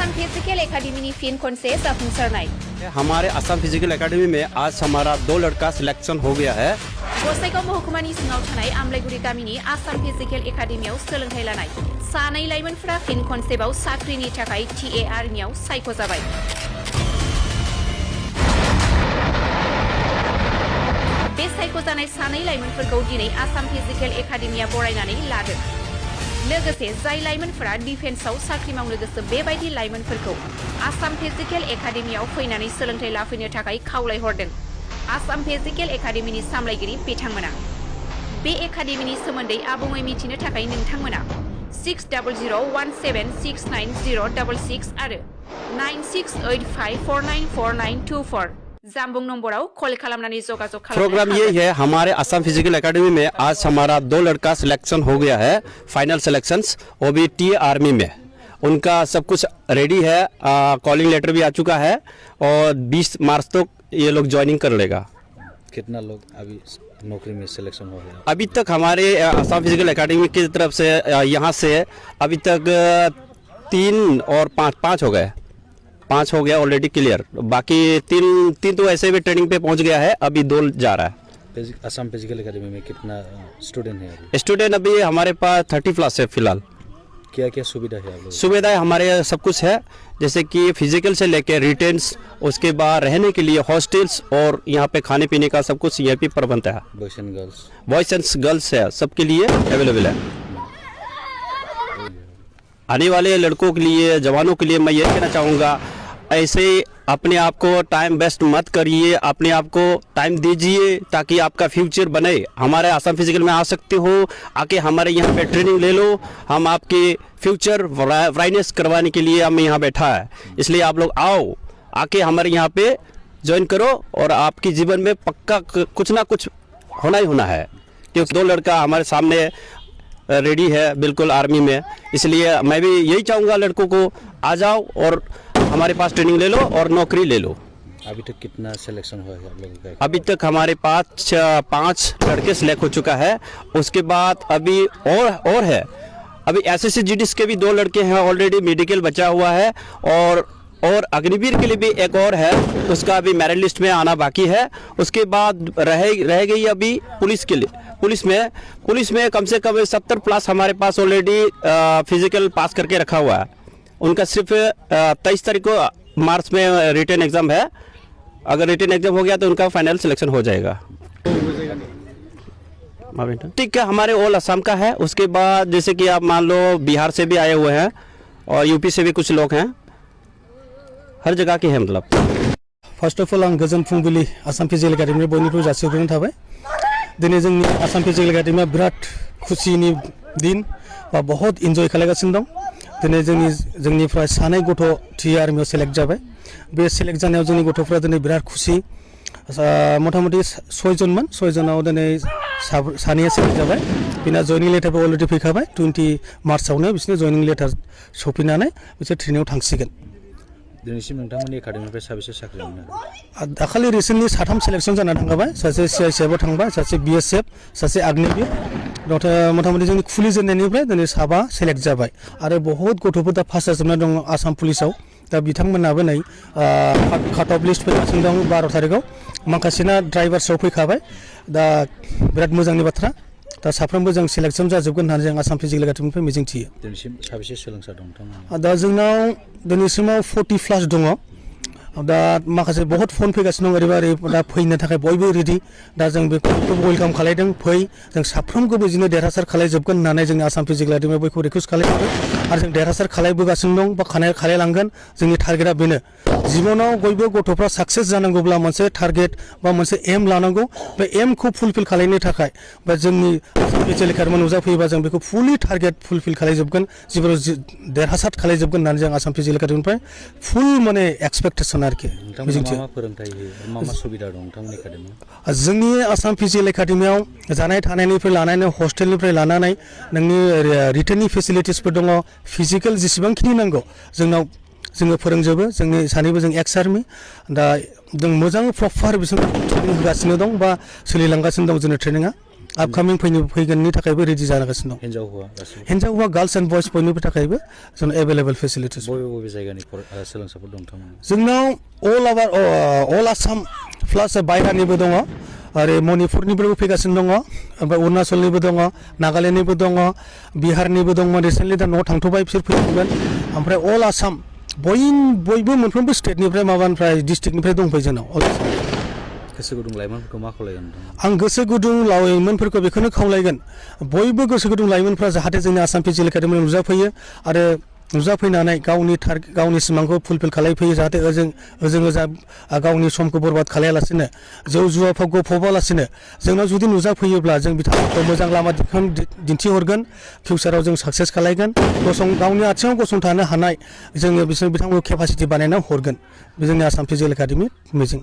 Assam physical academy फिन खनसे जाफुंसारनाय। हमारे आसाम फिजिकल एकेडमी में आज हमारा 2 लड़का सिलेक्शन हो गया है। गसाइगाव महकुमानि सिङाव थानाय आमलाइगुरि गामिनि आसाम फिजिकल एकाडेमियाव सोलोंथाइ लानाय सानै लाइमोनफोरा फिन खनसेबाव साख्रिनि थाखाय TAR नियाव सायख'जाबाय। बे सायख'जानाय सानै लाइमोनफोरखौ दिनै आसाम फिजिकल एकाडेमिया बरायनानै लादों। लोगोसे जाय लाइमोनफोरा डिफेन्सआव साख्रि मावनो गोसो बेबायदि लाइमोनफोरखौ आसाम फिजिकल एकाडेमियाव फैनानै सोलोंथाइ लाफैनो थाखाय खावलायहरदों। आसाम फिजिकल एकाडेमिनि सामलायगिरि बिथांमोना बे एकाडेमिनि सोमोन्दै आबुङै मिथिनो थाखाय नोंथांमोना 600017696066 आरो 9685494924 जामबुं नम्बराव कल खालामनानै जगाजग खालामनो प्रोग्राम ये है हमारे आसाम फिजिकल एकेडमी में आज हमारा 2 लड़का सिलेक्शन हो गया है, फाइनल सिलेक्शंस, वो भी टी आर्मी में। उनका सब कुछ रेडी है, कॉलिंग लेटर भी आ चुका है और 20 मार्च तक ये लोग ज्वाइनिंग कर लेगा। कितना लोग अभी नौकरी में सिलेक्शन हो गया? अभी तक हमारे आसाम फिजिकल एकेडमी की तरफ से यहाँ से अभी तक 3 और 5 हो गए। 5 हो गया ऑलरेडी क्लियर, बाकी 3 तो ऐसे भी ट्रेनिंग पे पहुँच गया है, अभी 2 जा रहा है। आसाम फिजिकल एकेडमी में कितना स्टूडेंट है अभी? स्टूडेंट अभी हमारे पास 30+ है फिलहाल। क्या क्या सुविधा है आप लोग? सुविधाएं हमारे सब कुछ है, जैसे कि फिजिकल से लेकर रिटेन्स, उसके बाद रहने के लिए हॉस्टल्स और यहाँ पे खाने पीने का सब कुछ यहाँ पे प्रबंध है। बॉयज एंड गर्ल्स है, सबके लिए अवेलेबल है। आने वाले लड़कों के लिए, जवानों के लिए मैं ये कहना चाहूँगा, ऐसे अपने आप को टाइम वेस्ट मत करिए, अपने आप को टाइम दीजिए ताकि आपका फ्यूचर बने। हमारे आसाम फिजिकल में आ सकते हो, आके हमारे यहाँ पे ट्रेनिंग ले लो, हम आपके फ्यूचर ब्राइटनेस करवाने के लिए हम यहाँ बैठा है। इसलिए आप लोग आओ, आके हमारे यहाँ पे ज्वाइन करो और आपके जीवन में पक्का कुछ ना कुछ होना ही होना है, क्योंकि 2 लड़का हमारे सामने रेडी है बिल्कुल आर्मी में। इसलिए मैं भी यही चाहूँगा लड़कों को आ जाओ और हमारे पास ट्रेनिंग ले लो और नौकरी ले लो। अभी तक कितना सिलेक्शन हुआ है आप लोगों का? अभी तक हमारे पास 5 लड़के सिलेक्ट हो चुका है। उसके बाद अभी और है, अभी SSC GDs के भी 2 लड़के हैं, ऑलरेडी मेडिकल बचा हुआ है और अग्निवीर के लिए भी एक और है, उसका अभी मेरिट लिस्ट में आना बाकी है। उसके बाद रह गई अभी पुलिस के लिए। पुलिस में कम से कम 70+ हमारे पास ऑलरेडी फिजिकल पास करके रखा हुआ है। उनका सिर्फ 23 तारीख को मार्च में रिटन एग्ज़ाम है। अगर रिटन एग्ज़ाम हो गया तो उनका फाइनल सिलेक्शन हो जाएगा। ठीक है, हमारे ऑल असम का है। उसके बाद जैसे कि आप मान लो बिहार से भी आए हुए हैं और यूपी से भी कुछ लोग हैं, हर जगह के हैं मतलब। फर्स्ट अफ ऑल आं गोजोन फुंबिलि आसाम फिजिकल एकाडेमी बयनिख्रुइ जासिहरग्रोनाय थाबाय। दिनै जोंनि आसाम फिजिकल एकाडेमिया बिराद खुसिनि दिन बा बहुत इन्जय खालामगासिनो दं। दिनै जोंनिफ्राय सानै गथ' TARमियाव सेलेक्ट जाबाय। बे सेलेक्ट जानायाव जोंनि गथ'फ्रा दिनै बिराद खुसि। मथा-मथि 6 जनमोन, 6 जनाव दिनै सानैया सेलेक्ट जाबाय। बिना जयनिं लेटारबो अलरेडि फैखाबाय। 20 मार्चआवनो बिसोरनो जयनिं लेटार सफैनानै बिसोर ट्रेनिंआव थांसिगोन। दिनैसिम नोंथांमोननि एकाडेमिनिफ्राय साबेसे साख्रि मोननो? दाखालि रिसेन्टलि 3 सेलेक्शन जाना थांखाबाय। सासे CICFआव थांबाय, सासे BSF, सासे आग्नेवीर। मथा-मथि जोंनि खुलिजेननायनिफ्राय दिनै 7 सेलेक्ट जाबाय आरो बहुत गथ'फोर दा पास जाजोबना दं आसाम पुलिसाव। दा बिथांमोनाबो नै काट अफ लिस्ट फैगासिनो दं 12 तारिखआव। माखासेना ड्राइभार्सआव फैखाबाय। दा बिराद मोजांनि बाथ्रा। दा साफ्रोमबो जों सिलेक्शन जाजोबगोन होननानै जों आसाम फिजिकल एकाडेमिनिफ्राय मिजिंथियो। दिनैसिम साबेसे सोलोंसार दं नोंथांमोना? दा जोंनाव दिनैसिमाव 40+ दङ। दा माखासे बहुत फन फैगासिनो दं, ओरैबा ओरै दा फैनो थाखाय बयबो रेडि। दा जों बेखौ वेलकाम खालायदों, फै जों साफ्रोमखौबो बिदिनो देरहासार खालायजोबगोन होननानै जोंनि आसाम फिजिकल एकाडेमिया बयखौ रिकुवेस्ट खालामदों आरो जों देरहासार खालायबोगासिनो दं बा खालायलांगोन। जोंनि टारगेटआ बेनो, जिबनाव बयबो गथ'फ्रा साक्सेस जानांगौब्ला मोनसे टारगेट बा मोनसे एम लानांगौ। बे एमखौ फुलफिल खालायनो थाखाय बा जोंनि फिजिकल एकाडेमियाव नुजाफैयोबा जों बेखौ फुलि टारगेट फुलफिल खालायजोबगोन, जिबनाव देरहासार खालायजोबगोन होननानै जों आसाम फिजिकल एकाडेमिनिफ्राय फुल माने एक्सपेक्टेसन आरोखि। मा फोरोंथाय होयो, मा सुबिदा दं नोंथांमोननि एकाडेमियाव? जोंनि आसाम फिजिकल एकाडेमियाव जानाय थानायनिफ्राय लानानै हस्टेलनिफ्राय लानानै नोंनि रिटेननि फेसिलिटिसफोर दङ। फिजिकल जेसेबांखिनि नांगौ जोङो फोरोंजोबो। जोंनि सानैबो जों एक्स आर्मि। दा जों मोजां प्रपार बिसोर ट्रेनिं होगासिनो दं बा सोलिलांगासिनो दं जोंनि ट्रेनिंआ। आपकामिं फैगोननि थाखायबो रेडि जागासिनो दं हिन्जाव हौवा गासिबो हिन्जाव हौवा गार्ल्स एन्ड बयस बयनिबो थाखायबो जों एभेलेबल फेसिलिटिस बबे जायगानि सोलोंसाफोर दं नोंथांमोना जोंनाव अल आसाम प्लास बायरानिबो दङ आरो मणिपुरनिफ्रायबो फैगासिनो दङ ओमफ्राय अरुणाचलनिबो दङ नागालेण्डनिबो दङ बिहारनिबो दङ रिसेन्टलि दा न'आव थांथ'बाय बिसोर फैगोन ओमफ्राय अल आसाम बयबो मोनफ्रोमबो स्टेटनिफ्राय माबानिफ्राय डिस्ट्रिक्टनिफ्राय दंफैयो जोंनाव अल आसाम गोसो गुदुं लाइमोनफोरखौ मा खावलायगोन आं गोसो गुदुं लाइमोनफोरखौ बेखौनो खावलायगोन बयबो गोसो गुदुं लाइमोनफ्रा जाहाथे जोंनि आसाम फिजिकेल एकाडेमियाव नुजाफैयो आरो नुजाफैनानै गावनि सिमांखौ फुलफिल खालामफैयो जाहाथे ओजा गावनि समखौ बरबाद खालायालासिनो जौ जुवाफ्राव गफबालासिनो जोंनाव जुदि नुजाफैयोब्ला जों बिथांमोनखौ मोजां लामा दिन्थिहरगोन फिउचाराव जों साक्सेस खालायगोन गावनि आथिङाव गसंथानो हानाय जोङो बिथांमोनखौ केपासिटि बानायना हरगोन बे जोंनि आसाम फिजिकेल एकाडेमि मिजिं